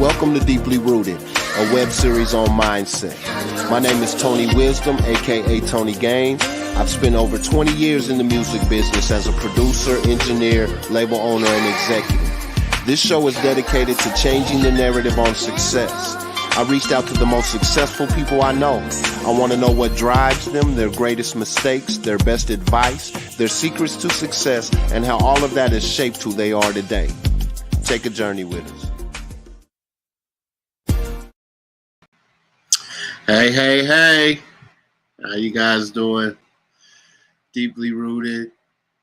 Welcome to Deeply Rooted, a web series on mindset. My name is Tony Wisdom, aka Tony Gaines. I've spent over 20 years in the music business as a producer, engineer, label owner, and executive. This show is dedicated to changing the narrative on success. I reached out to the most successful people I know. I want to know what drives them, their greatest mistakes, their best advice, their secrets to success, and how all of that has shaped who they are today. Take a journey with us. Hey. How you guys doing? Deeply Rooted,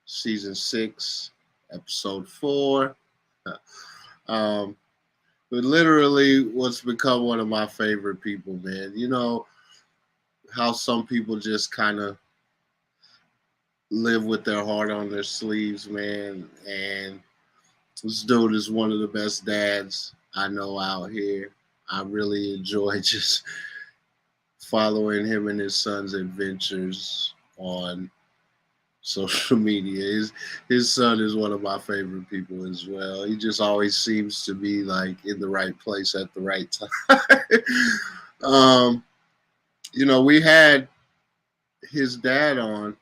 Season 6, Episode 4. But literally what's become one of my favorite people, man. You know how some people just kind of live with their heart on their sleeves, man. And this dude is one of the best dads I know out here. I really enjoy just following him and his son's adventures on social media. His son is one of my favorite people as well. He just always seems to be like in the right place at the right time. We had his dad on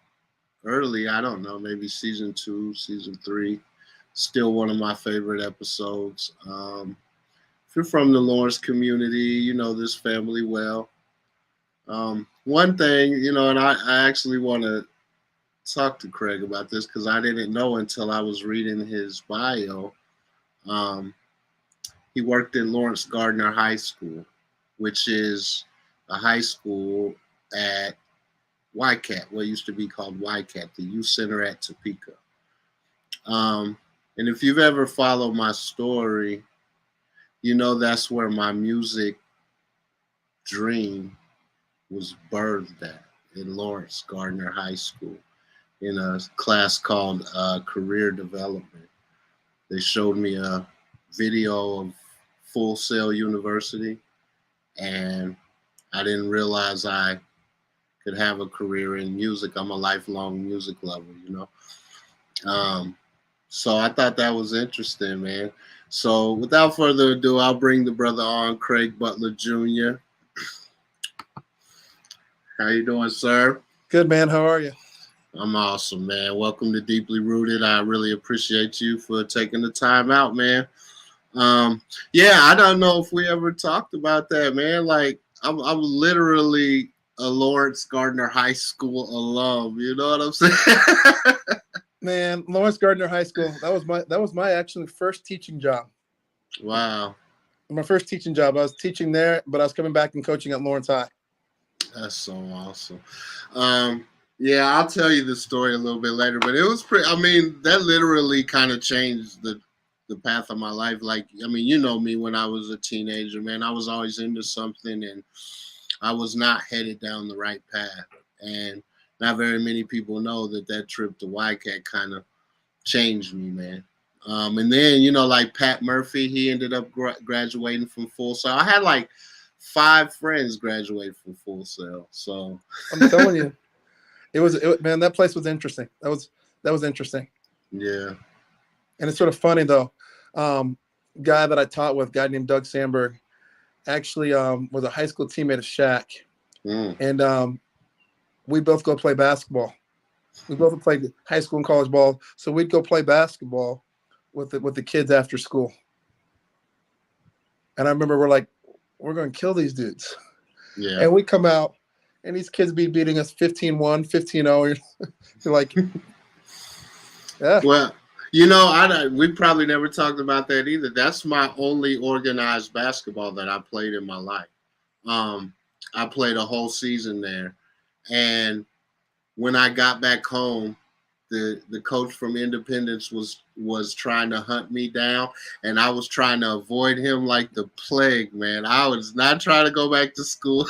early, I don't know, maybe season 2, season 3. Still one of my favorite episodes. If you're from the Lawrence community, you know this family well. One thing, and I actually want to talk to Craig about this because I didn't know until I was reading his bio. He worked at Lawrence Gardner High School, which is a high school at YCAT, what used to be called YCAT, the Youth Center at Topeka. And if you've ever followed my story, you know that's where my music dream was birthed at, in Lawrence Gardner High School, in a class called Career Development. They showed me a video of Full Sail University, and I didn't realize I could have a career in music. I'm a lifelong music lover, So I thought that was interesting, man. So without further ado, I'll bring the brother on, Craig Butler Jr. How you doing, sir? Good, man. How are you? I'm awesome, man. Welcome to Deeply Rooted. I really appreciate you for taking the time out, man. I don't know if we ever talked about that, man. Like, I'm literally a Lawrence Gardner High School alum. You know what I'm saying? Man, Lawrence Gardner High School. That was my actually first teaching job. Wow. My first teaching job. I was teaching there, but I was coming back and coaching at Lawrence High. That's so awesome. I'll tell you the story a little bit later, but it was that literally kind of changed the path of my life. Like, you know me when I was a teenager, man, I was always into something and I was not headed down the right path. And not very many people know that trip to YCAT kind of changed me, man. And then, like Pat Murphy, he ended up graduating from Full Sail. I had like 5 friends graduate from Full Sail. So I'm telling you, man, that place was interesting. That was interesting. Yeah. And it's sort of funny though. Guy that I taught with, a guy named Doug Sandberg, actually was a high school teammate of Shaq. And we both go play basketball. We both played high school and college ball. So we'd go play basketball with the kids after school. And I remember we're going to kill these dudes. Yeah. And we come out, and these kids be beating us 15-1, 15-0. You're like, yeah. Well, we probably never talked about that either. That's my only organized basketball that I played in my life. I played a whole season there. And when I got back home, the coach from Independence was trying to hunt me down, and I was trying to avoid him like the plague, man. I was not trying to go back to school.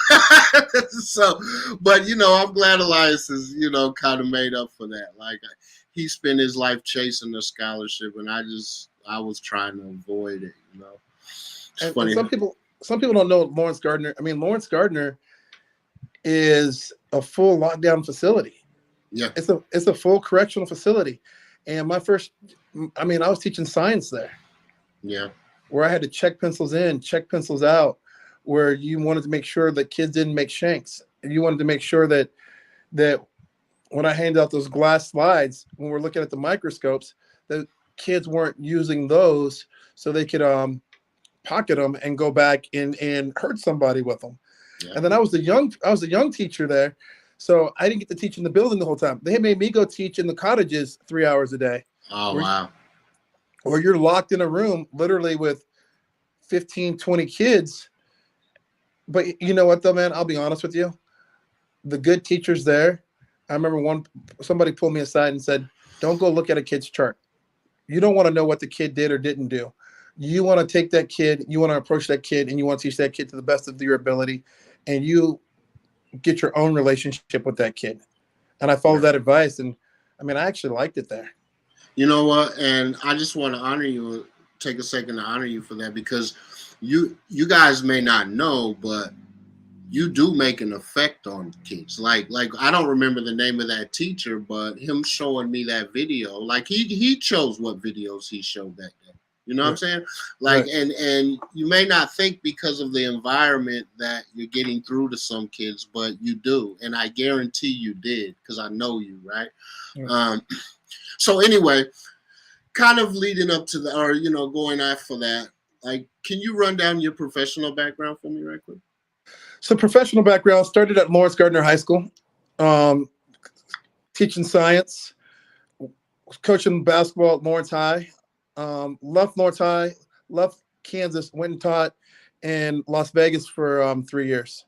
But I'm glad Elias is, kind of made up for that. Like, he spent his life chasing a scholarship, and I was trying to avoid it, It's funny. And some people don't know Lawrence Gardner. Lawrence Gardner is a full lockdown facility. Yeah. It's a full correctional facility. And I was teaching science there. Yeah. where I had to check pencils in, check pencils out, where you wanted to make sure that kids didn't make shanks. And you wanted to make sure that when I handed out those glass slides, when we're looking at the microscopes, the kids weren't using those so they could pocket them and go back and hurt somebody with them. Yeah. And then I was a young teacher there, so I didn't get to teach in the building the whole time. They made me go teach in the cottages 3 hours a day. Oh, wow. Or you're locked in a room literally with 15, 20 kids. But you know what, though, man? I'll be honest with you. The good teachers there, I remember somebody pulled me aside and said, don't go look at a kid's chart. You don't want to know what the kid did or didn't do. You want to take that kid, you want to approach that kid, and you want to teach that kid to the best of your ability, and you get your own relationship with that kid. And I followed that advice, and I mean, I actually liked it there. You know what? And I just want to honor you, take a second to honor you for that, because you guys may not know, but you do make an effect on kids. Like I don't remember the name of that teacher, but him showing me that video, like he chose what videos he showed that day. You know what I'm saying? Like, and you may not think because of the environment that you're getting through to some kids, but you do. And I guarantee you did, because I know you, right? Yeah. So anyway, kind of leading up to going after that, like, can you run down your professional background for me right quick? So professional background, started at Lawrence Gardner High School, teaching science, coaching basketball at Lawrence High. Left Lawrence High, left Kansas, went and taught in Las Vegas for 3 years.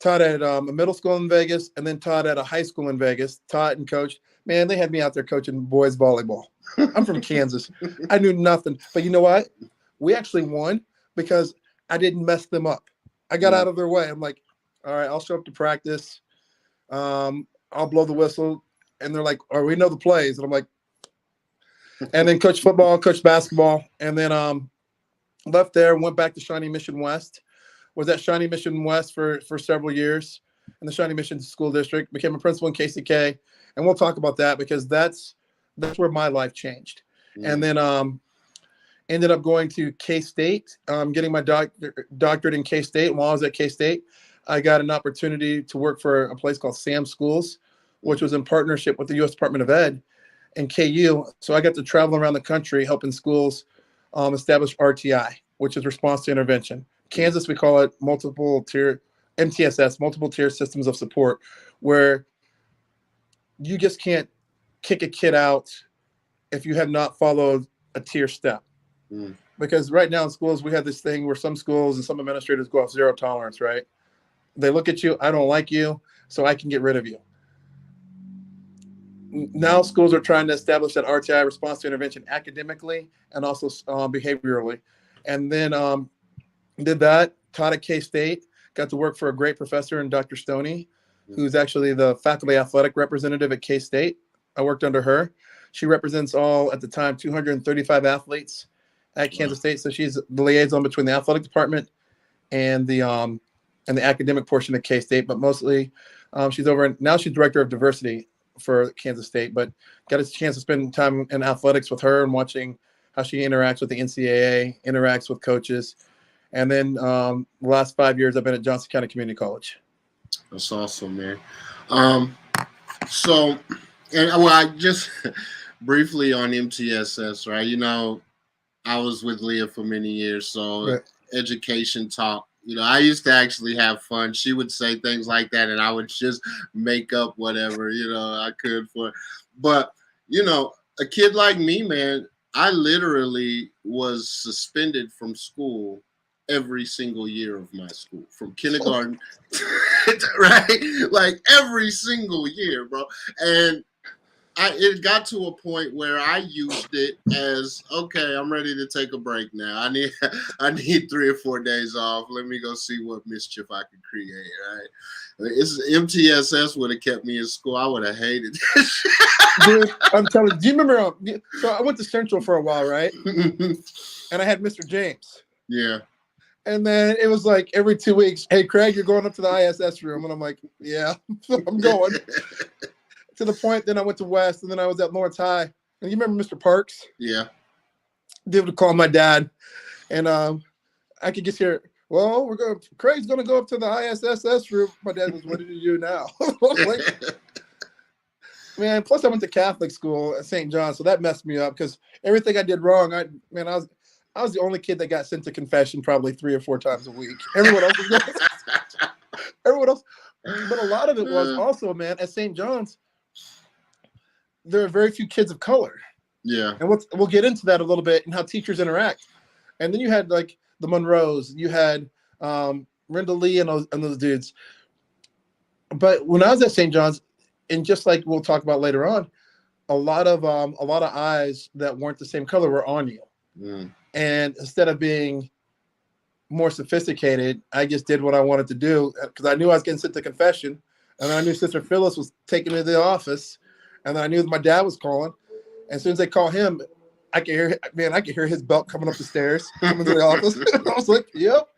Taught at a middle school in Vegas, and then taught at a high school in Vegas. Taught and coached. Man, they had me out there coaching boys volleyball. I'm from Kansas. I knew nothing. But you know what? We actually won because I didn't mess them up. I got out of their way. I'm like, all right, I'll show up to practice. I'll blow the whistle. And they're like, oh, we know the plays. And I'm like, and then coached football, coached basketball, and then left there, went back to Shawnee Mission West. Was at Shawnee Mission West for several years in the Shawnee Mission School District. Became a principal in KCK, and we'll talk about that because that's where my life changed. And then ended up going to K-State, getting my doctorate in K-State. While I was at K-State, I got an opportunity to work for a place called Sam Schools, which was in partnership with the U.S. Department of Ed and KU. So I got to travel around the country helping schools establish RTI, which is response to intervention. Kansas, we call it multiple tier MTSS, multiple tier systems of support, where you just can't kick a kid out if you have not followed a tier step. Because right now in schools, we have this thing where some schools and some administrators go off zero tolerance, right? They look at you, I don't like you, so I can get rid of you. Now schools are trying to establish that RTI, response to intervention, academically and also behaviorally. And then did that, taught at K-State, got to work for a great professor in Dr. Stoney, who's actually the faculty athletic representative at K-State. I worked under her. She represents all, at the time, 235 athletes at Kansas State. So she's the liaison between the athletic department and the academic portion of K-State, but mostly she's now she's director of diversity for Kansas State, but got a chance to spend time in athletics with her and watching how she interacts with the NCAA, interacts with coaches. And then the last 5 years, I've been at Johnson County Community College. That's awesome, man. I just briefly on MTSS, right? You know, I was with Leah for many years, so education talk. You know, I used to actually have fun. She would say things like that, and I would just make up whatever, I could for. But, a kid like me, man, I literally was suspended from school every single year of my school, from kindergarten, right? Like every single year, bro. And it got to a point where I used it as, okay, I'm ready to take a break now. I need 3 or 4 days off. Let me go see what mischief I can create, right? MTSS would have kept me in school. I would have hated this. Dude, I'm telling you, do you remember? So I went to Central for a while, right? And I had Mr. James. Yeah. And then it was like every 2 weeks, hey, Craig, you're going up to the ISS room. And I'm like, yeah, I'm going. To the point, then I went to West, and then I was at Lawrence High. And you remember Mr. Parks? Yeah. able to call my dad, and I could just hear, well, Craig's going to go up to the ISSS room. My dad goes, what did you do now? Like, man, plus I went to Catholic school at St. John, so that messed me up because everything I did wrong, I was the only kid that got sent to confession probably 3 or 4 times a week. Everyone else was going. Everyone else, but a lot of it was also, man, at St. John's, there are very few kids of color. Yeah, and we'll get into that a little bit and how teachers interact. And then you had like the Monroes, you had Brenda Lee and those dudes. But when I was at St. John's, and just like we'll talk about later on, a lot of eyes that weren't the same color were on you. And instead of being more sophisticated, I just did what I wanted to do because I knew I was getting sent to confession, and then I knew Sister Phyllis was taking me to the office, and then I knew my dad was calling. And as soon as they call him, I could hear his belt coming up the stairs, coming to the office. I was like, yep,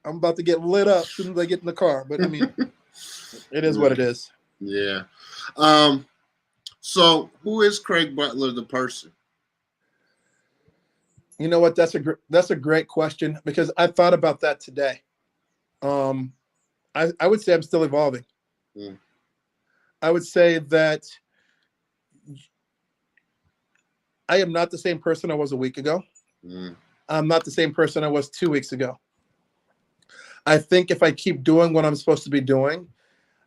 I'm about to get lit up as soon as I get in the car. But I mean, it is what it is. Yeah. So who is Craig Butler, the person? You know what? That's a great question because I thought about that today. I would say I'm still evolving. I would say that I am not the same person I was a week ago. I'm not the same person I was 2 weeks ago. I think if I keep doing what I'm supposed to be doing,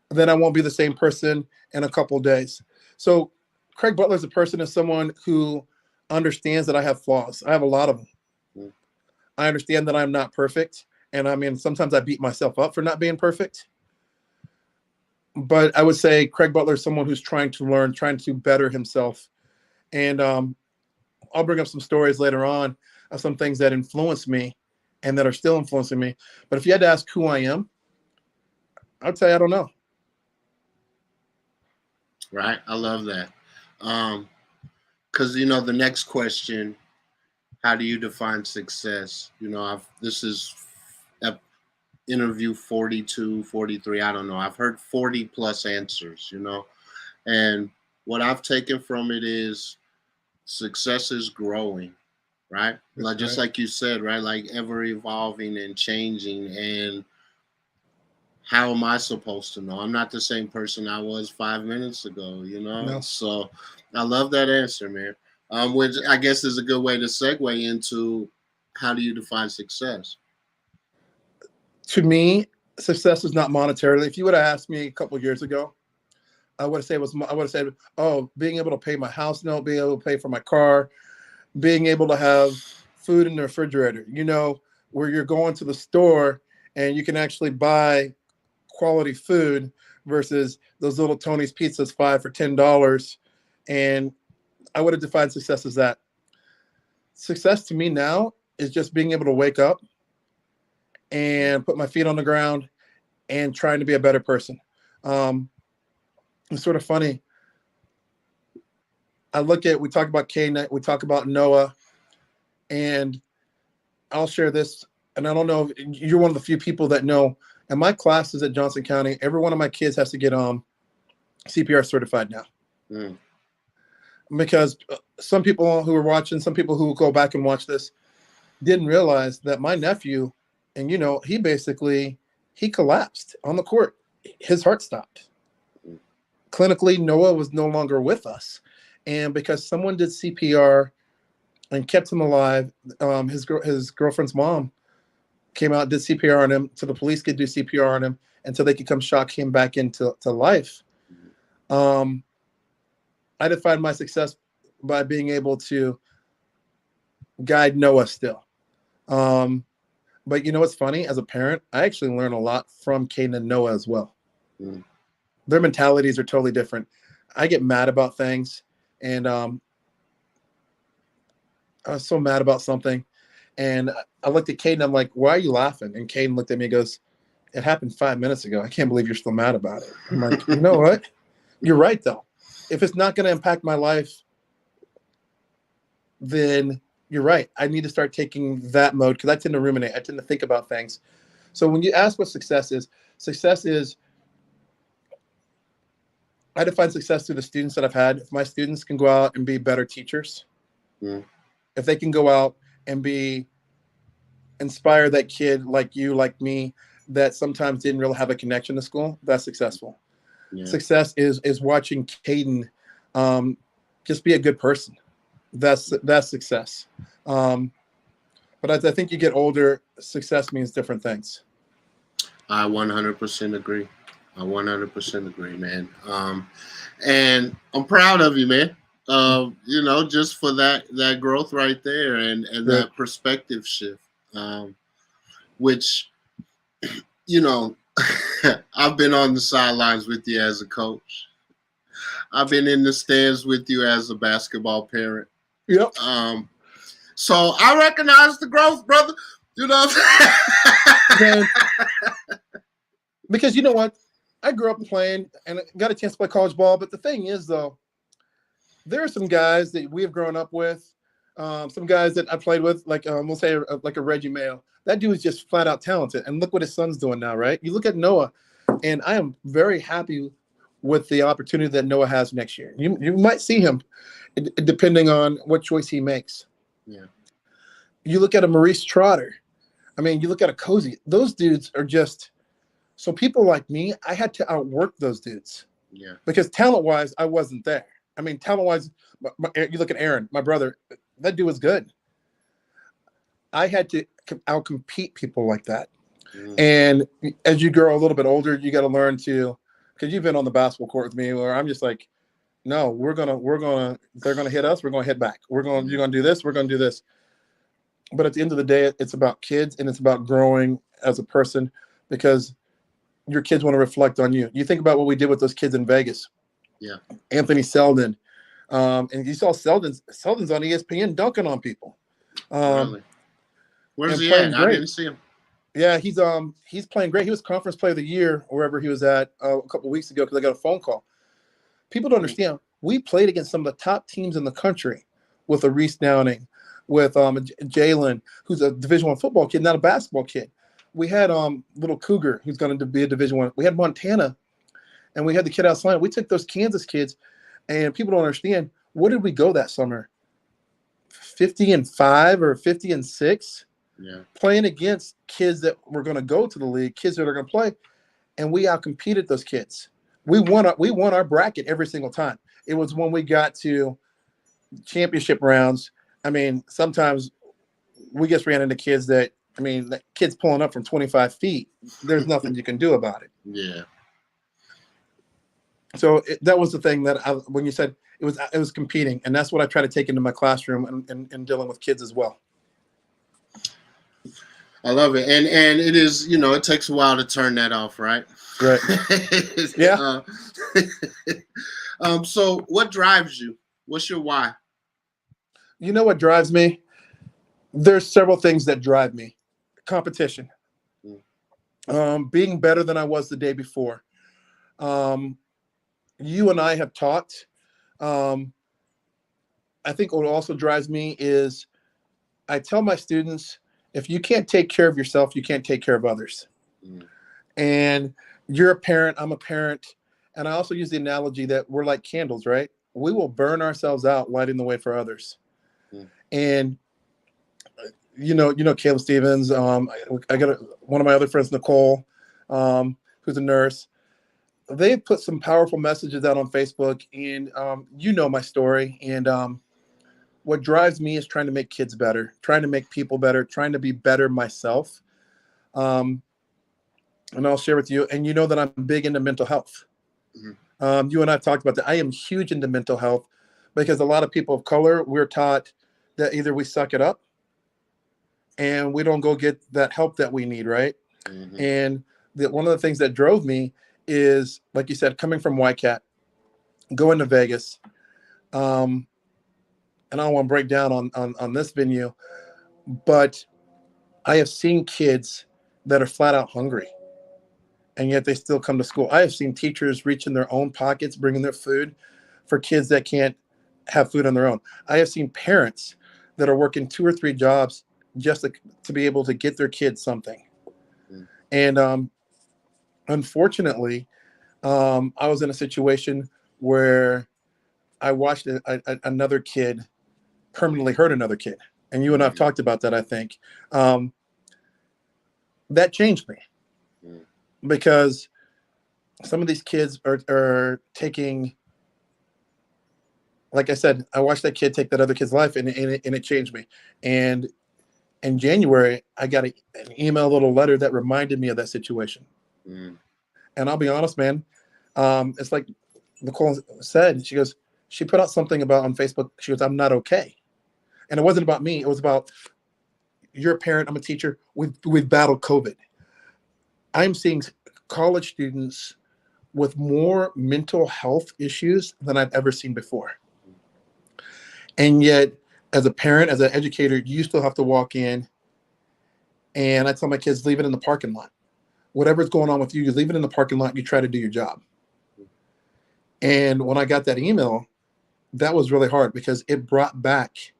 then I won't be the same person in a couple of days. So Craig Butler is a person is someone who understands that I have flaws. I have a lot of them. I understand that I'm not perfect. And I mean, sometimes I beat myself up for not being perfect. But I would say Craig Butler is someone who's trying to learn, trying to better himself. And I'll bring up some stories later on of some things that influenced me and that are still influencing me. But if you had to ask who I am, I'd say I don't know. Right. I love that. Because, the next question, how do you define success? This is interview 42, 43. I don't know. I've heard 40 plus answers, and what I've taken from it is success is growing, right? Just like you said, right? Like ever evolving and changing. And how am I supposed to know? I'm not the same person I was 5 minutes ago, No. So I love that answer, man. Which I guess is a good way to segue into how do you define success? To me, success is not monetarily. If you would have asked me a couple of years ago, I would have said, being able to pay my house note, being able to pay for my car, being able to have food in the refrigerator, where you're going to the store and you can actually buy quality food versus those little Tony's pizzas $5 for $10. And I would have defined success as that. Success to me now is just being able to wake up and put my feet on the ground and trying to be a better person. It's sort of funny. We talk about Canaan, we talk about Noah, and I'll share this. And I don't know if you're one of the few people that know. In my classes at Johnson County, every one of my kids has to get CPR certified now. Because some people who are watching, some people who will go back and watch this, didn't realize that my nephew, and he collapsed on the court. His heart stopped. Clinically, Noah was no longer with us. And because someone did CPR and kept him alive, his girlfriend's mom came out, did CPR on him, so the police could do CPR on him until they could come shock him back into life. I defined my success by being able to guide Noah still. But what's funny? As a parent, I actually learn a lot from Caden and Noah as well. Their mentalities are totally different. I get mad about things, and I was so mad about something. And I looked at Caden, I'm like, why are you laughing? And Caden looked at me and goes, it happened 5 minutes ago. I can't believe you're still mad about it. I'm like, you know what? You're right, though. If it's not going to impact my life, then you're right. I need to start taking that mode because I tend to ruminate. I tend to think about things. So when you ask what success is I define success through the students that I've had. If my students can go out and be better teachers, if they can go out and inspire that kid like you, like me, that sometimes didn't really have a connection to school, that's successful. Yeah. Success is watching Caden just be a good person. That's success. But as I think you get older, success means different things. I 100% agree. I 100% agree, man. And I'm proud of you, man. Just for that growth right there and that perspective shift, which, I've been on the sidelines with you as a coach. I've been in the stands with you as a basketball parent. Yep. So I recognize the growth, brother. You know what I'm saying? Because you know what? I grew up playing and got a chance to play college ball. But the thing is, though, there are some guys that we have grown up with, some guys that I played with, like we'll say like a Reggie Mayo. That dude is just flat out talented. And look what his son's doing now, right? You look at Noah, and I am very happy with the opportunity that Noah has next year. You might see him depending on what choice he makes. Yeah. You look at a Maurice Trotter. I mean, you look at a Cozy. Those dudes are just – so people like me, I had to outwork those dudes. Yeah. Because talent-wise, I wasn't there. I mean, talent-wise, you look at Aaron, my brother, that dude was good. I had to outcompete people like that. Mm. And as you grow a little bit older, you got to learn to – because you've been on the basketball court with me where I'm just like, no, they're gonna hit us, we're gonna hit back. You're gonna do this, we're gonna do this. But at the end of the day, it's about kids and it's about growing as a person because your kids want to reflect on you. You think about what we did with those kids in Vegas. Yeah. Anthony Selden. And you saw Selden's on ESPN dunking on people. Really? Where's he at? I didn't see him. Yeah, he's playing great. He was Conference Player of the Year wherever he was at a couple of weeks ago because I got a phone call. People don't understand. We played against some of the top teams in the country with a Reese Downing, with Jalen, who's a Division I football kid, not a basketball kid. We had little Cougar, who's going to be a Division I. We had Montana, and we had the kid outside. We took those Kansas kids, and people don't understand. Where did we go that summer? 50-5 or 50-6? Yeah. Playing against kids that were going to go to the league, kids that are going to play, and we outcompeted those kids. We won our bracket every single time. It was when we got to championship rounds. I mean, sometimes we just ran into kids that, kids pulling up from 25 feet. There's nothing you can do about it. Yeah. So that was the thing that when you said it was competing, and that's what I try to take into my classroom and dealing with kids as well. I love it. And it is, it takes a while to turn that off, right? Right. Yeah. So what drives you? What's your why? You know what drives me? There's several things that drive me. Competition. Being better than I was the day before. You and I have talked. I think what also drives me is I tell my students, if you can't take care of yourself, you can't take care of others. And you're a parent, I'm a parent. And I also use the analogy that we're like candles, right? We will burn ourselves out lighting the way for others. And Caleb Stevens, I got one of my other friends, Nicole, who's a nurse. They put some powerful messages out on Facebook, and my story. And what drives me is trying to make kids better, trying to make people better, trying to be better myself. And I'll share with you, and you know that I'm big into mental health. Mm-hmm. You and I have talked about that. I am huge into mental health because a lot of people of color, we're taught that either we suck it up and we don't go get that help that we need, right? Mm-hmm. And one of the things that drove me is, like you said, coming from Whitecat, going to Vegas, and I don't want to break down on this venue, but I have seen kids that are flat out hungry, and yet they still come to school. I have seen teachers reach in their own pockets, bringing their food for kids that can't have food on their own. I have seen parents that are working 2 or 3 jobs just to be able to get their kids something. And unfortunately, I was in a situation where I watched another kid permanently hurt another kid. And you and I've talked about that, I think. That changed me because some of these kids are taking, like I said, I watched that kid take that other kid's life, and it changed me. And in January, I got an email, little letter that reminded me of that situation. And I'll be honest, man, it's like Nicole said, she put out something about on Facebook. She goes, I'm not okay. And it wasn't about me. It was about, you're a parent, I'm a teacher. We've battled COVID. I'm seeing college students with more mental health issues than I've ever seen before. And yet, as a parent, as an educator, you still have to walk in, and I tell my kids, leave it in the parking lot. Whatever's going on with you, you leave it in the parking lot, you try to do your job. And when I got that email, that was really hard because it brought back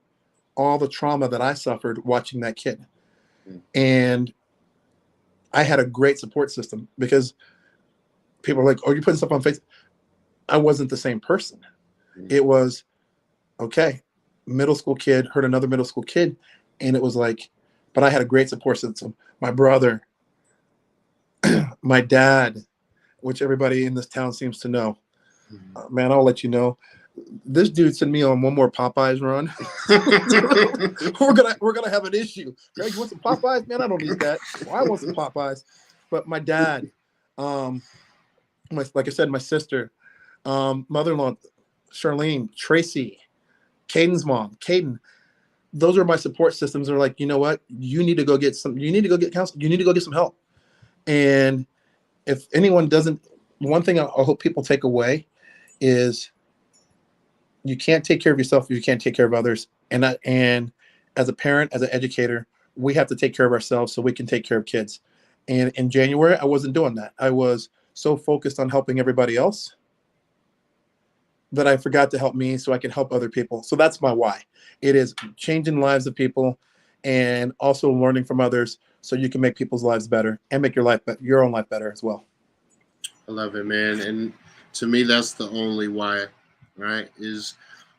all the trauma that I suffered watching that kid. And I had a great support system because people are like, oh, you're putting stuff on Facebook. I wasn't the same person. It was, okay, middle school kid hurt another middle school kid. And it was like, but I had a great support system. My brother, my dad, which everybody in this town seems to know. Man, I'll let you know. This dude sent me on one more Popeyes run. we're gonna have an issue. Greg, you want some Popeyes? Man, I don't need that. Well, I want some Popeyes. But my dad, like I said, my sister, mother-in-law, Charlene, Tracy, Caden's mom, Caden. Those are my support systems. They're like, you know what? You need to go get some. You need to go get counseling. You need to go get some help. And if anyone doesn't, one thing I hope people take away is you can't take care of yourself if you can't take care of others. And as a parent, as an educator, we have to take care of ourselves so we can take care of kids. And in January, I wasn't doing that. I was so focused on helping everybody else that I forgot to help me so I can help other people. So that's my why. It is changing lives of people and also learning from others so you can make people's lives better and make your own life better as well. I love it, man. And to me, that's the only why, right? Is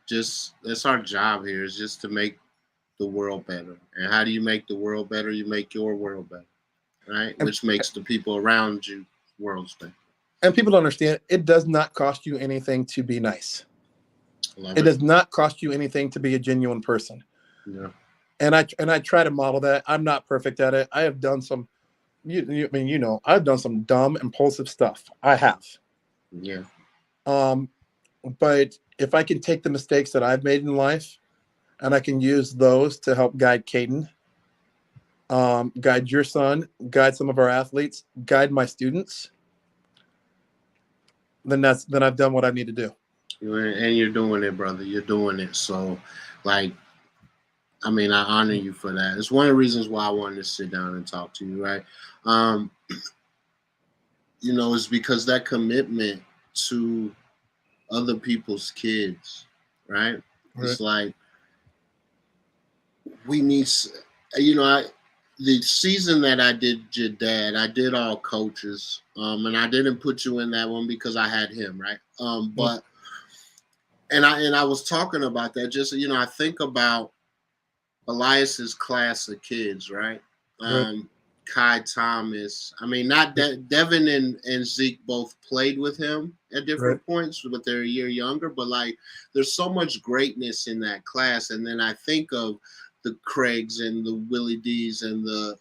just, that's our job here, is just to make the world better. And how do you make the world better? You make your world better, right? Which makes the people around you worlds better. And people don't understand, it does not cost you anything to be nice. It does not cost you anything to be a genuine person. Yeah. And I try to model that. I'm not perfect at it. I have done some, I've done some dumb, impulsive stuff. I have. Yeah. But if I can take the mistakes that I've made in life and I can use those to help guide Caden, guide your son, guide some of our athletes, guide my students, then I've done what I need to do. And you're doing it, brother. You're doing it. So, like, I mean, I honor you for that. It's one of the reasons why I wanted to sit down and talk to you, right? It's because that commitment to other people's kids, right? It's like, we need, the season that I did your dad, I did all coaches, and I didn't put you in that one because I had him, right? But and I was talking about that. Just I think about Elias's class of kids, right? Kai Thomas. I mean, not Devin and Zeke both played with him at different points, but they're a year younger. But like, there's so much greatness in that class, and then I think of the Craigs and the Willie D's and the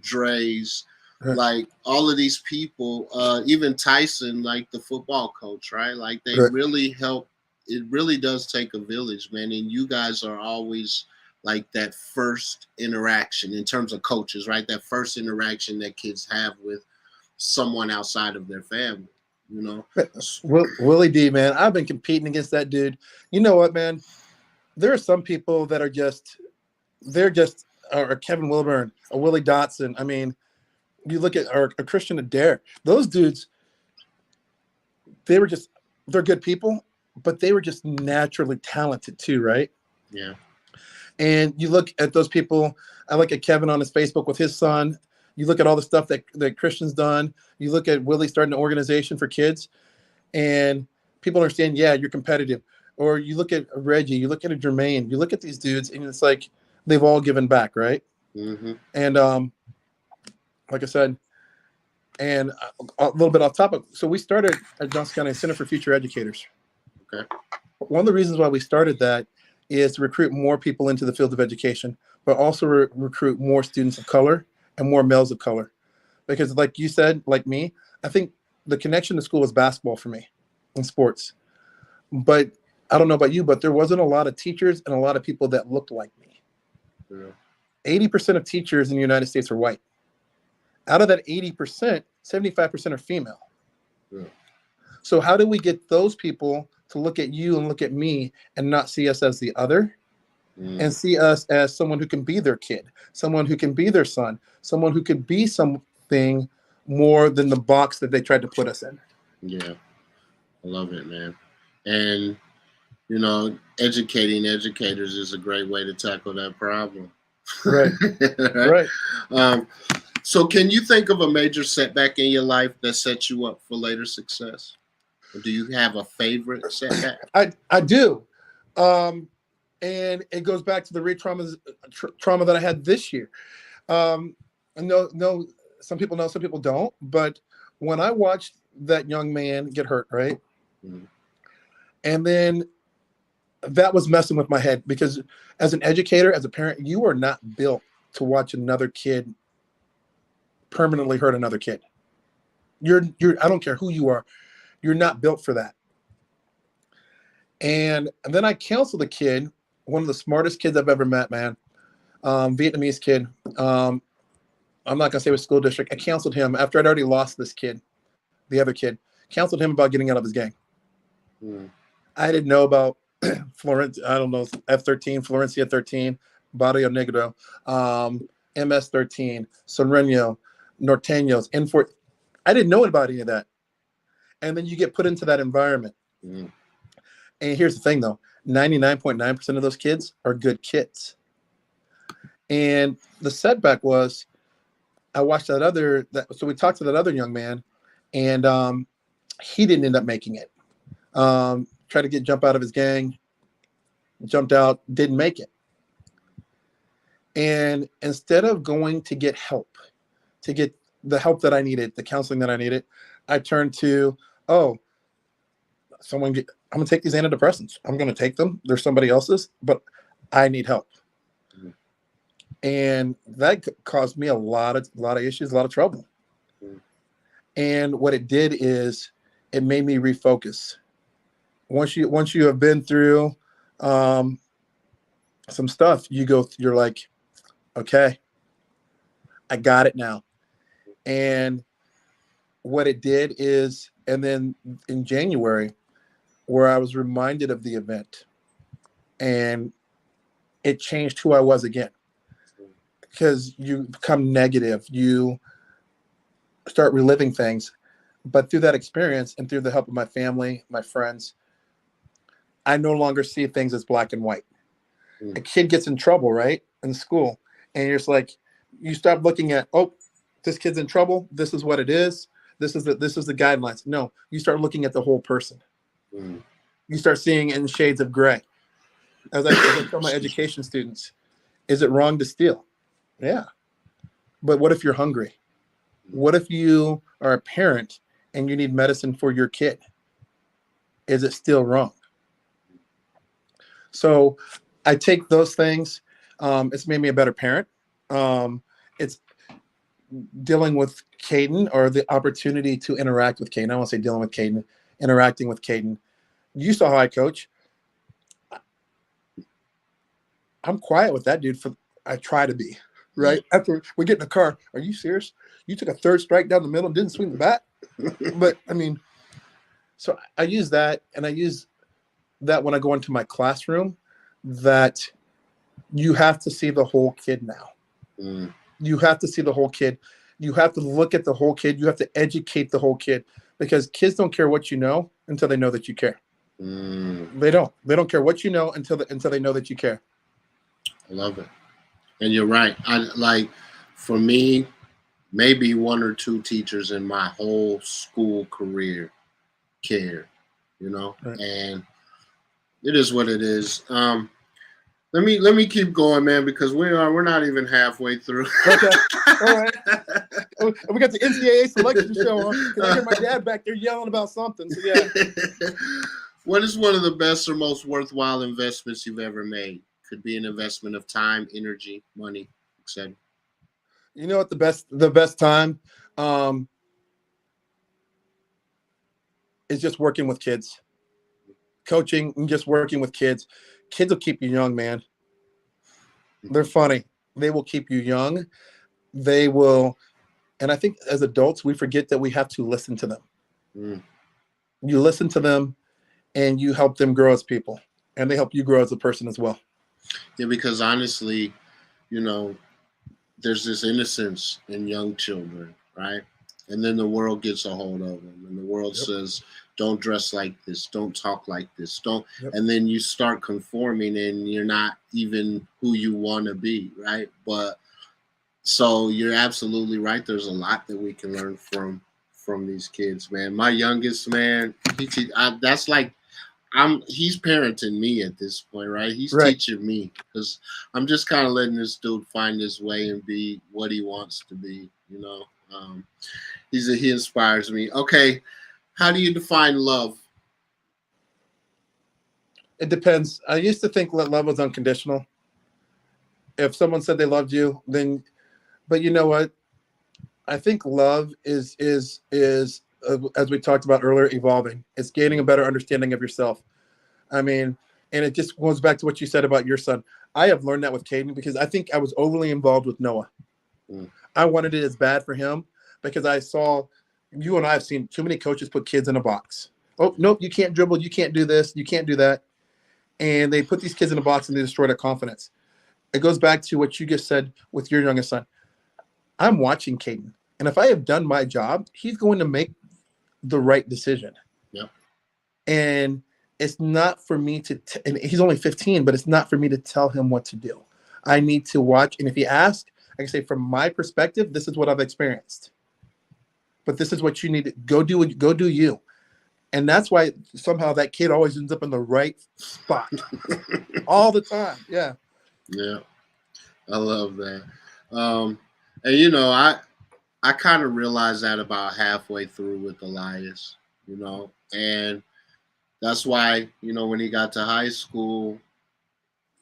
Dre's, like all of these people, even Tyson, like the football coach, right? Like they really help. It really does take a village, man. And you guys are always like that first interaction in terms of coaches, right? That first interaction that kids have with someone outside of their family, Willie D, man, I've been competing against that dude. You know what, man? There are some people that are or Kevin Wilburn, or Willie Dotson. I mean, you look at a Christian Adair. Those dudes, they're good people, but they were just naturally talented too, right? Yeah. And you look at those people. I look at Kevin on his Facebook with his son. You look at all the stuff that Christian's done. You look at Willie starting an organization for kids, and people understand, yeah, you're competitive. Or you look at Reggie, you look at a Jermaine, you look at these dudes, and it's like they've all given back, right? Mm-hmm. And like I said, and a little bit off topic. So we started at Johnson County Center for Future Educators. Okay. One of the reasons why we started that is to recruit more people into the field of education, but also recruit more students of color and more males of color. Because like you said, like me, I think the connection to school was basketball for me and sports. But I don't know about you, but there wasn't a lot of teachers and a lot of people that looked like me. Yeah. 80% of teachers in the United States are white. Out of that 80%, 75% are female. Yeah. So how do we get those people to look at you and look at me and not see us as the other and see us as someone who can be their kid, someone who can be their son, someone who could be something more than the box that they tried to put us in? Yeah. I love it, man. And, you know, educating educators is a great way to tackle that problem. Right. Right. So can you think of a major setback in your life that set you up for later success? Or do you have a favorite setback? I do. And it goes back to the trauma that I had this year. No, some people know, some people don't. But when I watched that young man get hurt, right? Mm-hmm. And then that was messing with my head, because as an educator, as a parent, you are not built to watch another kid permanently hurt another kid. You're I don't care who you are, you're not built for that. And then I counseled a kid, one of the smartest kids I've ever met, man. Vietnamese kid. I'm not gonna say what school district. I counseled him after I'd already lost this kid, the other kid. Counseled him about getting out of his gang. I didn't know about Florence. I don't know, F13, Florencia 13, Barrio Negro, MS 13, Sonreño, Norteños, N4. I didn't know about any of that. And then you get put into that environment. And here's the thing, though: 99.9% of those kids are good kids. And the setback was, I watched so we talked to that other young man, and he didn't end up making it. Tried to jump out of his gang, jumped out, didn't make it. And instead of going to get help, to get the help that I needed, the counseling that I needed, I turned to, I'm going to take these antidepressants. I'm going to take them. They're somebody else's, but I need help. And that caused me a lot of issues, a lot of trouble. And what it did is it made me refocus. Once you have been through some stuff, you're like, okay, I got it now. And what it did is, and then in January, where I was reminded of the event, and it changed who I was again. Because you become negative, you start reliving things. But through that experience and through the help of my family, my friends, I no longer see things as black and white. A kid gets in trouble, right, in school, and you're just like, you stop looking at, this kid's in trouble, this is what it is, this is the guidelines. No, you start looking at the whole person. You start seeing in shades of gray. As I tell my education students, is it wrong to steal? Yeah. But what if you're hungry? What if you are a parent and you need medicine for your kid? Is it still wrong? So I take those things. It's made me a better parent. It's dealing with Caden, or the opportunity to interact with Caden. I won't say dealing with Caden, interacting with Caden. You saw how I coach. I'm quiet with that dude. I try to be, right? After we get in the car, are you serious? You took a third strike down the middle and didn't swing the bat? But I mean, so I use that, and I use that when I go into my classroom, that you have to see the whole kid now. You have to see the whole kid. You have to look at the whole kid. You have to educate the whole kid, because kids don't care what you know until they know that you care. They don't care what you know until they know that you care. I love it. And you're right. For me, maybe one or two teachers in my whole school career cared, Right. And It is what it is. Let me keep going, man, because we're not even halfway through. Okay. All right. We got the NCAA selection show on because I hear my dad back there yelling about something. So yeah. What is one of the best or most worthwhile investments you've ever made? Could be an investment of time, energy, money, etc. You know what the best time is just working with kids, coaching and just working with kids. Kids will keep you young, man. They're funny. They will keep you young. They will. And I think as adults, we forget that we have to listen to them. Mm. You listen to them and you help them grow as people, and they help you grow as a person as well. Yeah, because honestly, there's this innocence in young children, right? And then the world gets a hold of them, and the world says, "Don't dress like this, don't talk like this, don't." Yep. And then you start conforming, and you're not even who you want to be, right? But so you're absolutely right. There's a lot that we can learn from these kids, man. My youngest man, that's like he's parenting me at this point, right? He's Right. teaching me because I'm just kind of letting this dude find his way and be what he wants to be. He inspires me. Okay, how do you define love? It depends. I used to think that love was unconditional. If someone said they loved you, then, but you know what? I think love is as we talked about earlier, evolving. It's gaining a better understanding of yourself. I mean, and it just goes back to what you said about your son. I have learned that with Caden because I think I was overly involved with Noah. Mm. I wanted it as bad for him because I saw you and I have seen too many coaches put kids in a box. Oh, nope, you can't dribble. You can't do this. You can't do that. And they put these kids in a box and they destroy their confidence. It goes back to what you just said with your youngest son. I'm watching Caden. And if I have done my job, he's going to make the right decision. Yep. And it's not for me to, and he's only 15, but it's not for me to tell him what to do. I need to watch. And if he asks, I can say, from my perspective, this is what I've experienced. But this is what you need to go do you. And that's why somehow that kid always ends up in the right spot all the time. Yeah. Yeah. I love that. And I kind of realized that about halfway through with Elias, and that's why, when he got to high school,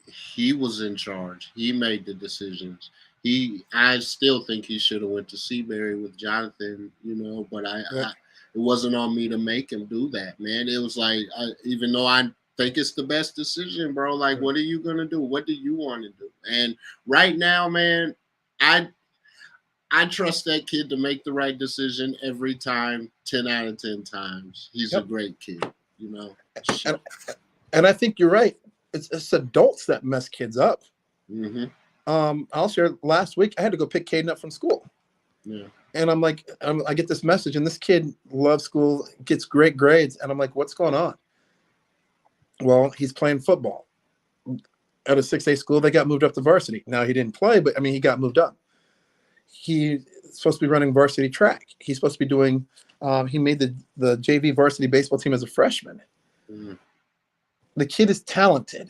he was in charge. He made the decisions. I still think he should have went to Seabury with Jonathan, but it wasn't on me to make him do that, man. It was like, even though I think it's the best decision, bro, like, what are you going to do? What do you want to do? And right now, man, I trust that kid to make the right decision every time, 10 out of 10 times. He's a great kid, And I think you're right. It's adults that mess kids up. Mm-hmm. I'll share last week, I had to go pick Caden up from school. Yeah. And I'm like, I get this message, and this kid loves school, gets great grades. And I'm like, what's going on? Well, he's playing football. At a 6A school, they got moved up to varsity. Now, he didn't play, but, he got moved up. He's supposed to be running varsity track. He's supposed to be doing he made the JV varsity baseball team as a freshman. Mm. The kid is talented.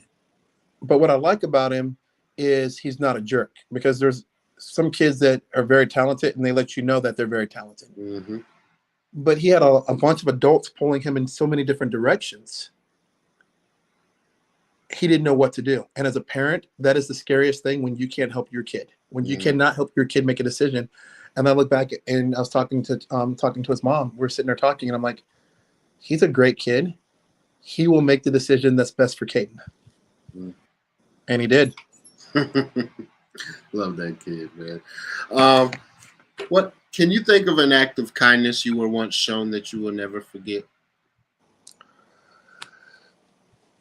But what I like about him is he's not a jerk, because there's some kids that are very talented and they let you know that they're very talented. Mm-hmm. But he had a bunch of adults pulling him in so many different directions. He didn't know what to do. And as a parent, that is the scariest thing, when you can't help your kid, when you cannot help your kid make a decision. And I look back, and I was talking to his mom. We're sitting there talking, and I'm like, he's a great kid. He will make the decision that's best for Caden. Mm. And he did. Love that kid, man. What can you think of an act of kindness you were once shown that you will never forget?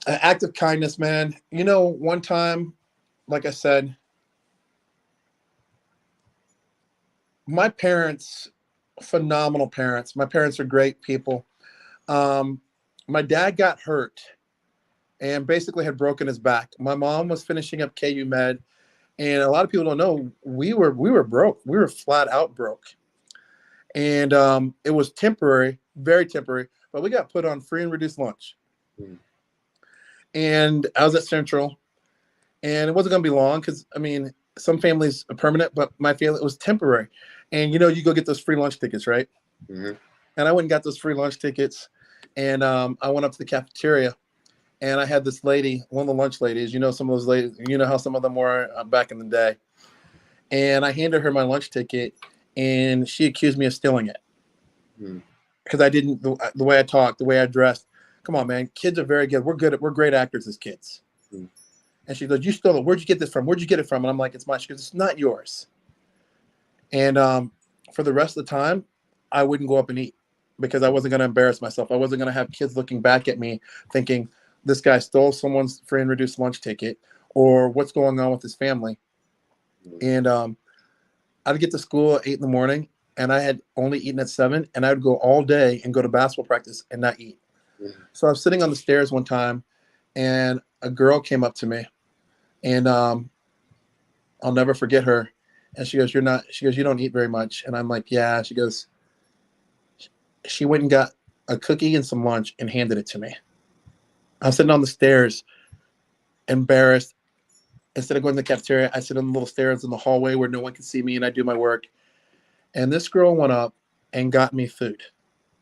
An act of kindness, man. One time, like I said, my parents, phenomenal parents. My parents are great people. My dad got hurt and basically had broken his back. My mom was finishing up KU Med, and a lot of people don't know, we were broke. We were flat out broke. And it was temporary, very temporary, but we got put on free and reduced lunch. Mm. And I was at Central, and it wasn't going to be long because, I mean, some families are permanent, but my family, it was temporary. And, you go get those free lunch tickets, right? Mm-hmm. And I went and got those free lunch tickets. And I went up to the cafeteria, and I had this lady, one of the lunch ladies, some of those ladies, how some of them were back in the day. And I handed her my lunch ticket, and she accused me of stealing it. Because I didn't, the way I talked, the way I dressed. Come on, man. Kids are very good. We're great actors as kids. And she goes, "You stole it. Where'd you get this from? Where'd you get it from?" And I'm like, "It's mine." She goes, "It's not yours." And for the rest of the time, I wouldn't go up and eat because I wasn't going to embarrass myself. I wasn't going to have kids looking back at me thinking, this guy stole someone's free and reduced lunch ticket, or what's going on with his family. And I'd get to school at 8 in the morning, and I had only eaten at 7, and I would go all day and go to basketball practice and not eat. So I was sitting on the stairs one time, and a girl came up to me, and I'll never forget her. And she goes, "You don't eat very much." And I'm like, "Yeah." She goes, she went and got a cookie and some lunch and handed it to me. I'm sitting on the stairs, embarrassed. Instead of going to the cafeteria, I sit on the little stairs in the hallway where no one can see me, and I do my work. And this girl went up and got me food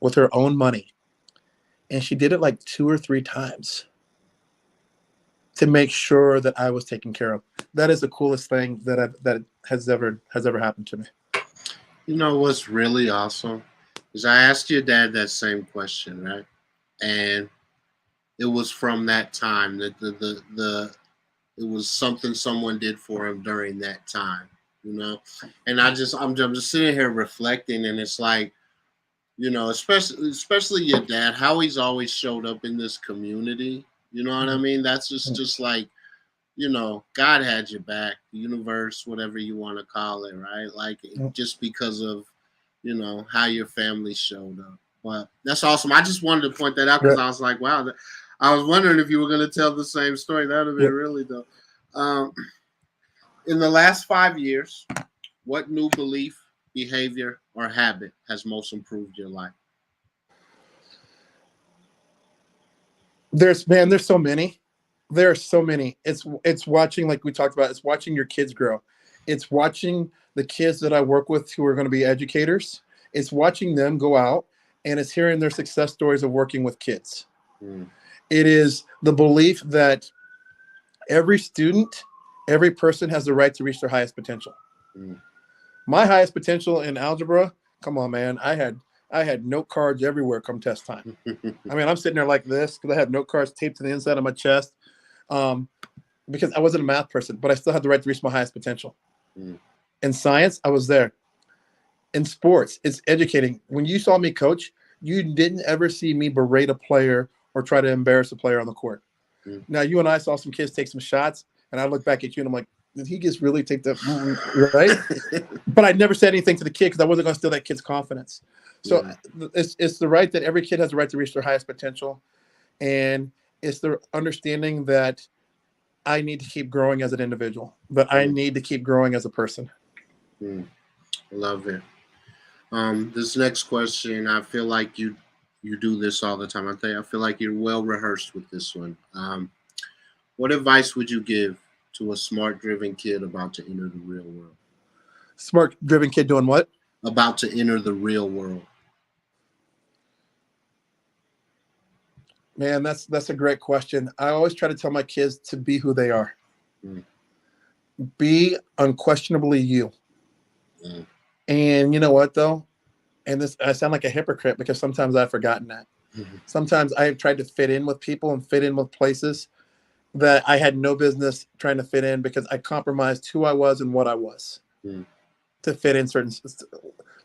with her own money. And she did it like 2 or 3 times to make sure that I was taken care of. That is the coolest thing that has ever happened to me. You know what's really awesome is I asked your dad that same question, right? And it was from that time that it was something someone did for him during that time, And I'm just sitting here reflecting, and it's like, especially your dad, how he's always showed up in this community. You know what I mean? That's just like, God had your back, the universe, whatever you want to call it, right? Like just because of, how your family showed up. But that's awesome. I just wanted to point that out because I was like, wow. I was wondering if you were going to tell the same story. That would have been really dope. In the last 5 years, what new belief, behavior, or habit has most improved your life? There's so many. There are so many. It's watching, like we talked about, it's watching your kids grow. It's watching the kids that I work with who are going to be educators. It's watching them go out, and it's hearing their success stories of working with kids. It is the belief that every student, every person has the right to reach their highest potential. My highest potential in algebra, come on, man. I had note cards everywhere come test time. I mean, I'm sitting there like this because I have note cards taped to the inside of my chest because I wasn't a math person, but I still had the right to reach my highest potential. In science, I was there. In sports, it's educating. When you saw me coach, you didn't ever see me berate a player or try to embarrass a player on the court. Now, you and I saw some kids take some shots, and I look back at you, and I'm like, did he just really take that? Right? But I never said anything to the kid because I wasn't going to steal that kid's confidence. So it's the right that every kid has the right to reach their highest potential. And it's the understanding that I need to keep growing as an individual, that I need to keep growing as a person. Love it. This next question, I feel like you do this all the time. I feel like you're well rehearsed with this one. What advice would you give to a smart, driven kid about to enter the real world? Smart, driven kid doing what? About to enter the real world. Man, that's a great question. I always try to tell my kids to be who they are. Be unquestionably you. And you know what, though? And this, I sound like a hypocrite because sometimes I've forgotten that. Sometimes I've tried to fit in with people and fit in with places that I had no business trying to fit in because I compromised who I was and what I was to fit in certain,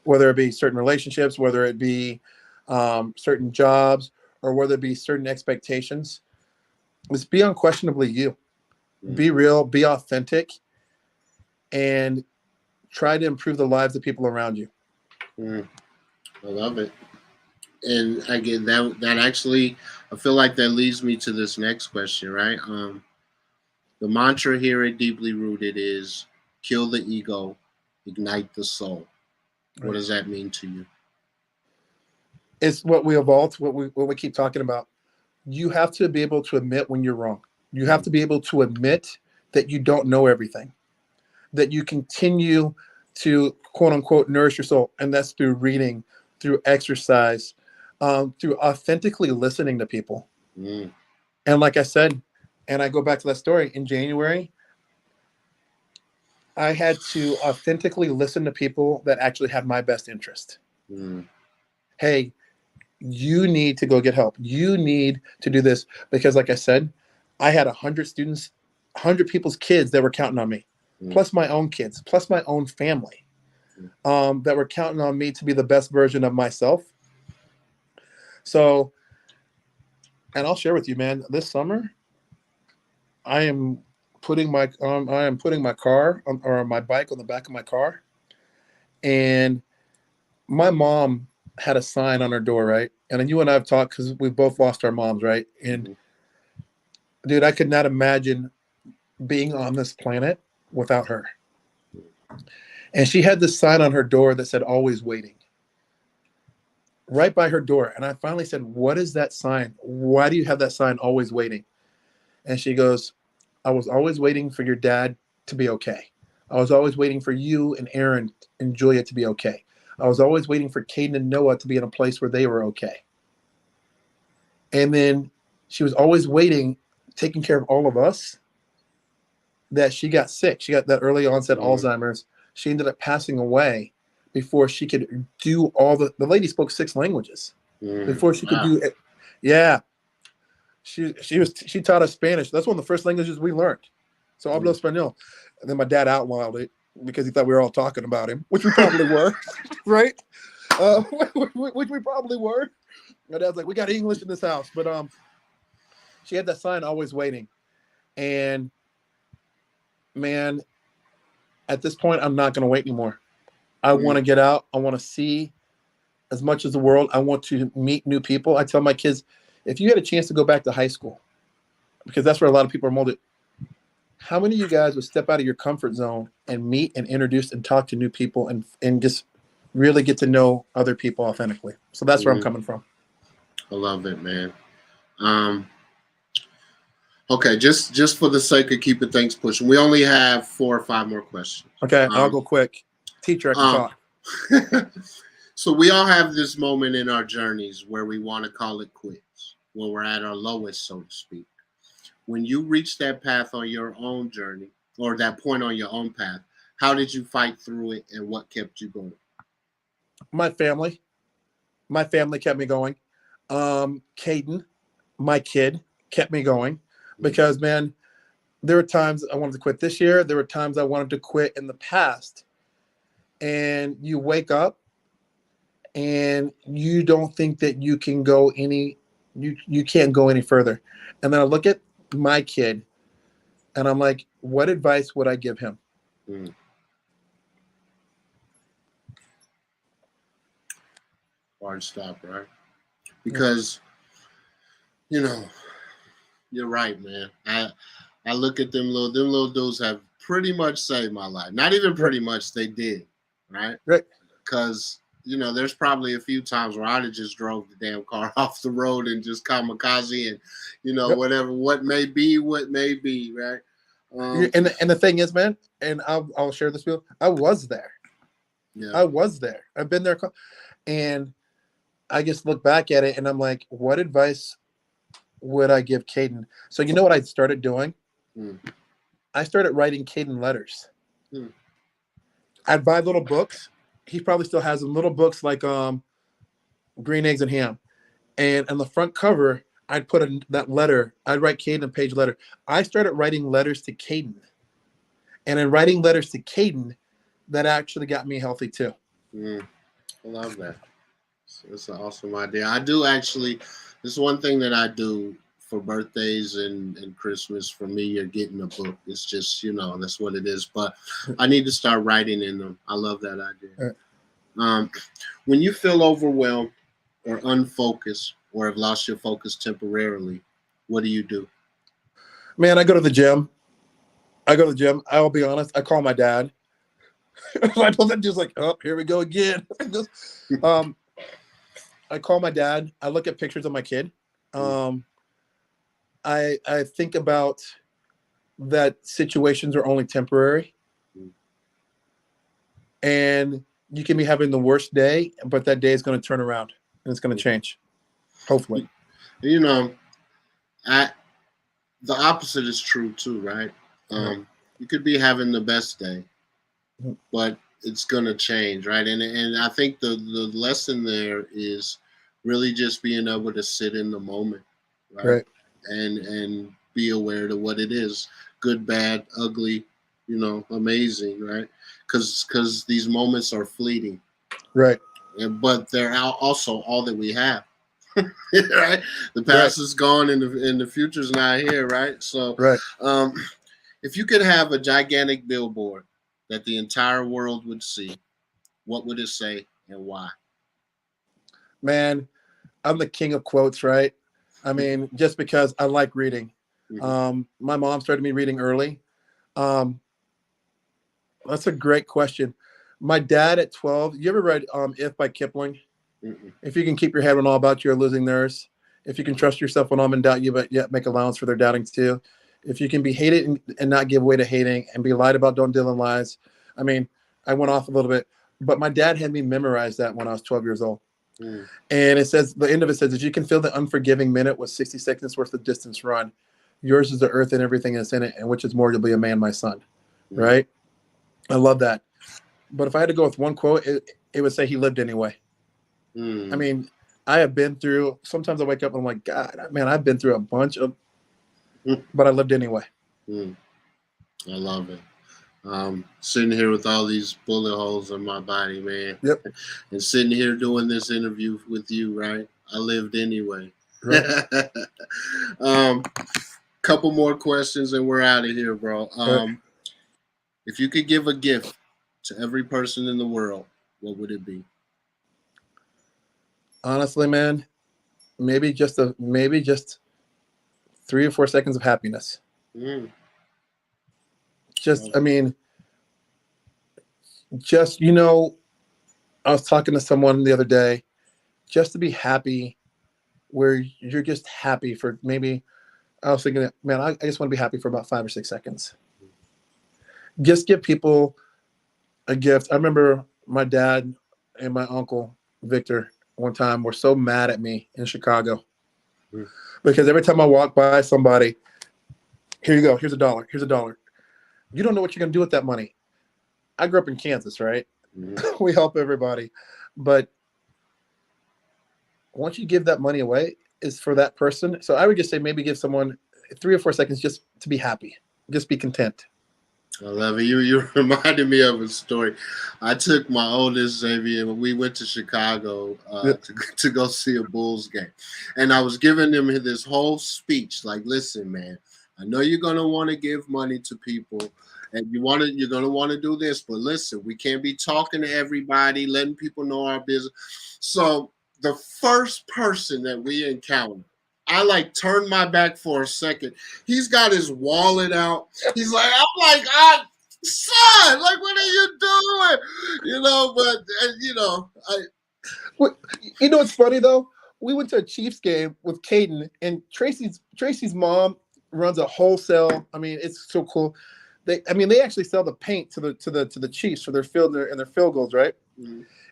whether it be certain relationships, whether it be certain jobs, or whether it be certain expectations. Just be unquestionably you. Be real, be authentic, and try to improve the lives of people around you. I love it. And again, that actually, I feel like that leads me to this next question, right? The mantra here at Deeply Rooted is kill the ego, ignite the soul. Right. What does that mean to you? It's what we evolved, what we keep talking about. you have to be able to admit when you're wrong. You have to be able to admit that you don't know everything, that you continue to quote unquote nourish your soul. And that's through reading, through exercise, through authentically listening to people. And like I said, and I go back to that story in January, I had to authentically listen to people that actually had my best interest. Hey, you need to go get help. You need to do this because, like I said, I had 100 students, 100 people's kids that were counting on me, plus my own kids, plus my own family, that were counting on me to be the best version of myself. So, and I'll share with you, man, this summer, I am putting my car or my bike on the back of my car, and my mom had a sign on her door, right? And then you and I have talked because we've both lost our moms, right? And dude, I could not imagine being on this planet without her. And she had this sign on her door that said "Always Waiting," right by her door. And I finally said, "What is that sign? Why do you have that sign, Always Waiting?" And she goes, "I was always waiting for your dad to be okay. I was always waiting for you and Aaron and Julia to be okay. I was always waiting for Caden and Noah to be in a place where they were okay." And then she was always waiting, taking care of all of us, that she got sick. She got that early onset Alzheimer's. She ended up passing away before she could do all the lady spoke 6 languages before she could do it. Yeah. She taught us Spanish. That's one of the first languages we learned. So hablo español. And then my dad outlawed it because he thought we were all talking about him, which we probably were, right? Which we probably were. My dad's like, "We got English in this house," but she had that sign, "Always Waiting," and man, at this point, I'm not going to wait anymore. I want to get out. I want to see as much as the world. I want to meet new people. I tell my kids, if you had a chance to go back to high school, because that's where a lot of people are molded, how many of you guys would step out of your comfort zone and meet and introduce and talk to new people and just really get to know other people authentically? So that's where I'm coming from. I love it, man. Okay, just for the sake of keeping things pushing, we only have 4 or 5 more questions. Okay, I'll go quick. Teacher, I can talk. So we all have this moment in our journeys where we want to call it quits, when we're at our lowest, so to speak. When you reach that path on your own journey, or that point on your own path, how did you fight through it, and what kept you going? My family kept me going. Caden, my kid, kept me going because, man, there were times I wanted to quit this year. There were times I wanted to quit in the past. And you wake up and you don't think that you can go you can't go any further. And then I look at my kid and I'm like, what advice would I give him? Hard stop, right? Because, you're right, man. I look at them little dudes have pretty much saved my life. Not even pretty much, they did, right? Right. Because, there's probably a few times where I'd have just drove the damn car off the road and just kamikaze and, whatever, what may be, right? And the thing is, man, and I'll share this with you. I was there. Yeah. I was there. I've been there. And I just look back at it and I'm like, what advice would I give Caden? So you know what I started doing? I started writing Caden letters. I'd buy little books. He probably still has them, little books like Green Eggs and Ham. And on the front cover, I'd put that letter. I'd write Caden a page letter. I started writing letters to Caden. And in writing letters to Caden, that actually got me healthy too. I love that. It's an awesome idea. I do actually, this is one thing that I do for birthdays and Christmas. For me, you're getting a book. It's just, that's what it is. But I need to start writing in them. I love that idea. When you feel overwhelmed or unfocused or have lost your focus temporarily, what do you do? Man, I go to the gym. I'll be honest. I call my dad. I told him just like, oh, here we go again. I call my dad. I look at pictures of my kid. I think about that situations are only temporary, and you can be having the worst day, but that day is going to turn around and it's going to change, hopefully. You know, the opposite is true too, right? You could be having the best day, but it's going to change, right? And I think the lesson there is really just being able to sit in the moment, right? And be aware of what it is, good, bad, ugly, amazing, right? Because these moments are fleeting, right? But they're also all that we have. Right, the past is gone and the future's not here, right? So, if you could have a gigantic billboard that the entire world would see, what would it say and why? Man, I'm the king of quotes, right? I mean, just because I like reading. My mom started me reading early. That's a great question. My dad at 12, you ever read If by Kipling? If you can keep your head when all about you are losing theirs. If you can trust yourself when all men doubt you, but yet make allowance for their doubtings too. If you can be hated and not give way to hating, and be lied about, don't deal in lies. I mean, I went off a little bit, but my dad had me memorize that when I was 12 years old. And it says, the end of it says, if you can feel the unforgiving minute with 60 seconds worth of distance run, yours is the earth and everything that's in it, and which is more, you'll be a man, my son. Right? I love that. But if I had to go with one quote, it would say he lived anyway. I mean, I have been through, sometimes I wake up and I'm like, God, man, I've been through a bunch of, but I lived anyway. I love it. Sitting here with all these bullet holes in my body, man. Yep. And sitting here doing this interview with you, right? I lived anyway. Right. Couple more questions and we're out of here, bro. If you could give a gift to every person in the world, what would it be? Honestly, man, maybe just 3 or 4 seconds of happiness. I mean, I was talking to someone the other day, just to be happy, where you're just happy for maybe, I was thinking, man, I just want to be happy for about 5 or 6 seconds. Just give people a gift. I remember my dad and my uncle, Victor, one time were so mad at me in Chicago because every time I walk by somebody, here you go, here's $1, here's $1. You don't know what you're going to do with that money. I grew up in Kansas, right? We help everybody. But once you give that money away, it's for that person. So I would just say maybe give someone 3 or 4 seconds just to be happy. Just be content. I love it. You reminded me of a story. I took my oldest Xavier and we went to Chicago to go see a Bulls game. And I was giving him this whole speech like, listen, man, I know you're going to want to give money to people and you're going to want to do this, but listen, we can't be talking to everybody, letting people know our business. So the first person that we encountered, I turned my back for a second. He's got his wallet out. He's like, I'm like, son, like, what are you doing? It's funny though. We went to a Chiefs game with Caden, and Tracy's mom runs a wholesale. I mean, it's so cool. They actually sell the paint to the Chiefs for their field and their field goals, right?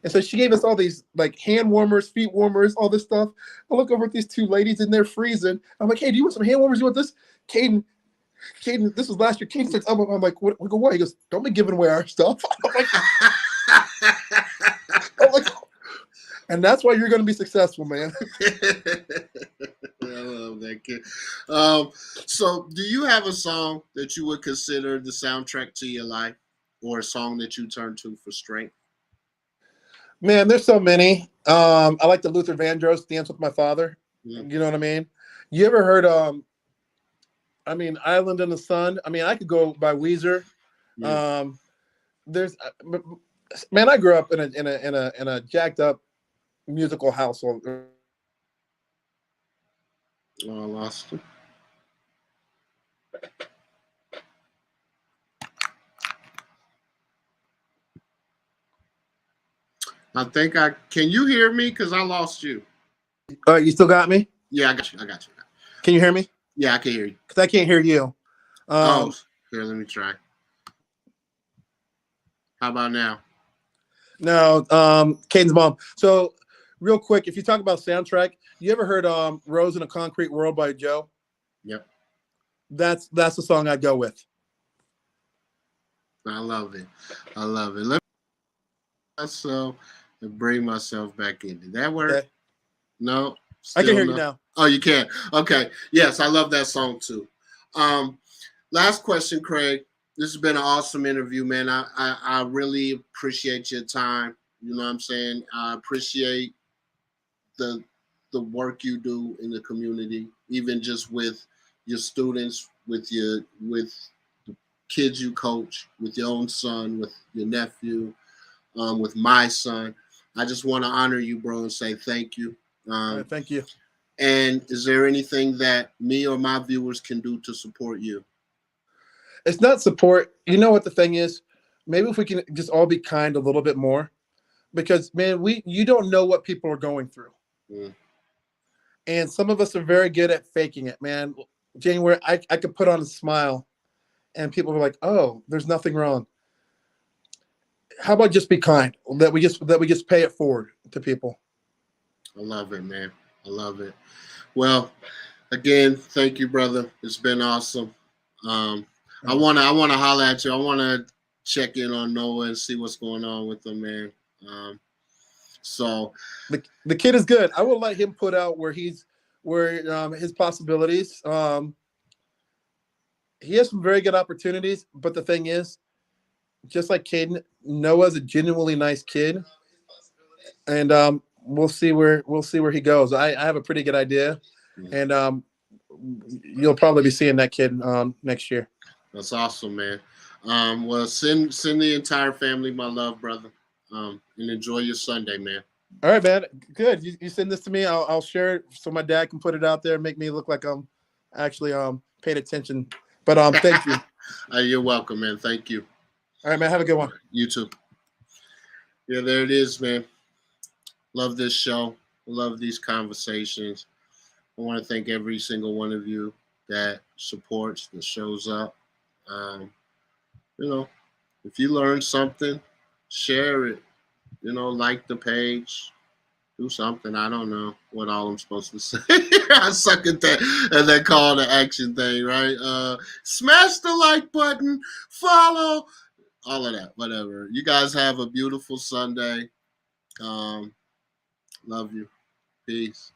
And so she gave us all these like hand warmers, feet warmers, all this stuff. I look over at these 2 ladies and they're freezing. I'm like, hey, do you want some hand warmers? You want this? Caden, this was last year. Caden says, I'm like, what? We go, what? He goes, don't be giving away our stuff. I'm like, and that's why you're going to be successful, man. I love that kid. So do you have a song that you would consider the soundtrack to your life, or a song that you turn to for strength? Man, there's so many. I like the Luther Vandross, Dance with My Father. You know what I mean? You ever heard Island in the Sun? I mean, I could go by Weezer. I grew up in a jacked up musical household. Oh, I lost him. Can you hear me? Because I lost you. You still got me? Yeah, I got you. Can you hear me? Yeah, I can hear you. Because I can't hear you. Here, let me try. How about now? No, Caden's mom. So, real quick, if you talk about soundtrack, you ever heard "Rose in a Concrete World" by Joe? Yep. That's the song I'd go with. I love it. I love it. Let me myself and bring myself back in. Did that work? Okay. No. I can hear you now. Oh, you can. Okay. Yes, I love that song too. Last question, Craig. This has been an awesome interview, man. I really appreciate your time. You know what I'm saying? I appreciate the work you do in the community, even just with your students, with the kids you coach, with your own son, with your nephew, with my son. I just want to honor you, bro, and say thank you. All right, thank you. And is there anything that me or my viewers can do to support you? It's not support. You know what the thing is? Maybe if we can just all be kind a little bit more, because man, you don't know what people are going through, and some of us are very good at faking it, man. January, I could put on a smile, and people are like, "Oh, there's nothing wrong." How about just be kind? That we just pay it forward to people. I love it, man. I love it. Well, again, thank you, brother. It's been awesome. I wanna holler at you. I wanna check in on Noah and see what's going on with him, man. So the kid is good. I will let him put out where his possibilities. He has some very good opportunities, but the thing is, just like Caden, Noah's a genuinely nice kid, and we'll see where he goes. I have a pretty good idea, and you'll probably be seeing that kid next year. That's awesome, man. Well, send the entire family my love, brother, and enjoy your Sunday, man. All right, man. Good. You send this to me. I'll share it so my dad can put it out there and make me look like I'm actually paying attention. But thank you. You're welcome, man. Thank you. All right, man. Have a good one. You too. Yeah, there it is, man. Love this show. Love these conversations. I want to thank every single one of you that supports, that shows up. If you learn something, share it. Like the page, do something. I don't know what all I'm supposed to say. I suck at that call to action thing, right? Smash the like button, follow, all of that, whatever. You guys have a beautiful Sunday. Love you. Peace.